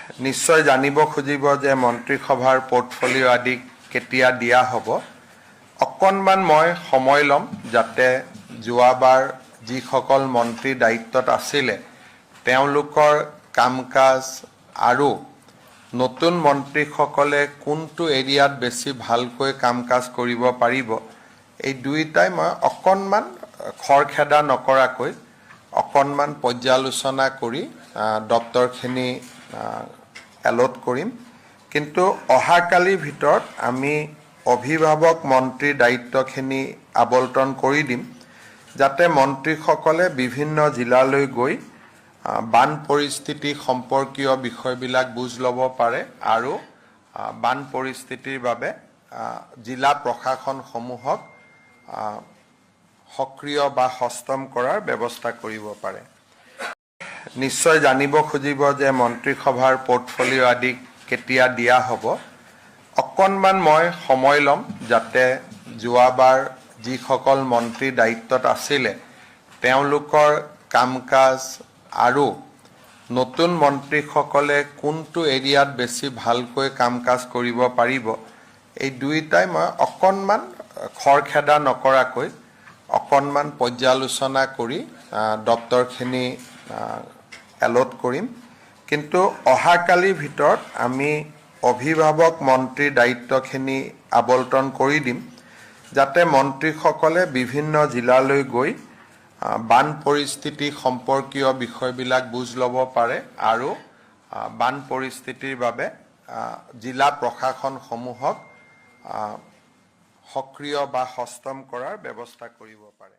নিশ্চয় জানিব খুজিব যে মন্ত্ৰীসভাৰ পোৰ্টফলিঅ' আদি কেতিয়া দিয়া হ'ব। অকণমান মই সময় ল'ম যাতে যোৱাবাৰ যিসকল মন্ত্ৰী দায়িত্বত আছিলে তেওঁলোকৰ কাম কাজ আৰু নতুন মন্ত্ৰীসকলে কোনটো এৰিয়াত বেছি ভালকৈ কাম কাজ কৰিব পাৰিব, এই দুইটাই মই অকণমান খৰখেদা নকৰাকৈ অকণমান পৰ্যালোচনা কৰি দপ্তৰখিনি এলট কৰিম। কিন্তু অহাকালিৰ ভিতৰত আমি অভিভাৱক মন্ত্ৰীৰ দায়িত্বখিনি আবণ্টন কৰি দিম যাতে মন্ত্ৰীসকলে বিভিন্ন জিলালৈ গৈ বান পৰিস্থিতি সম্পৰ্কীয় বিষয়বিলাক বুজ ল'ব পাৰে আৰু বান পৰিস্থিতিৰ বাবে জিলা প্ৰশাসনসমূহক সক্ৰিয় বা সষ্টম কৰাৰ ব্যৱস্থা কৰিব পাৰে। নিশ্চয় জানিব খুজিব যে মন্ত্ৰীসভাৰ পোৰ্টফলিঅ' আদি কেতিয়া দিয়া হ'ব। অকণমান মই সময় ল'ম যাতে যোৱাবাৰ যিসকল মন্ত্ৰী দায়িত্বত আছিলে তেওঁলোকৰ কাম কাজ আৰু নতুন মন্ত্ৰীসকলে কোনটো এৰিয়াত বেছি ভালকৈ কাম কাজ কৰিব পাৰিব, এই দুইটাই মই অকণমান খৰখেদা নকৰাকৈ অকণমান পৰ্যালোচনা কৰি দপ্তৰখিনি এলট কৰিম। কিন্তু অহাকালিৰ ভিতৰত আমি অভিভাৱক মন্ত্ৰীৰ দায়িত্বখিনি আবণ্টন কৰি দিম যাতে মন্ত্ৰীসকলে বিভিন্ন জিলালৈ গৈ বান পৰিস্থিতি সম্পৰ্কীয় বিষয়বিলাক বুজ ল'ব পাৰে আৰু বান পৰিস্থিতিৰ বাবে জিলা প্ৰশাসনসমূহক সক্ৰিয় বা সষ্টম কৰাৰ ব্যৱস্থা কৰিব পাৰে।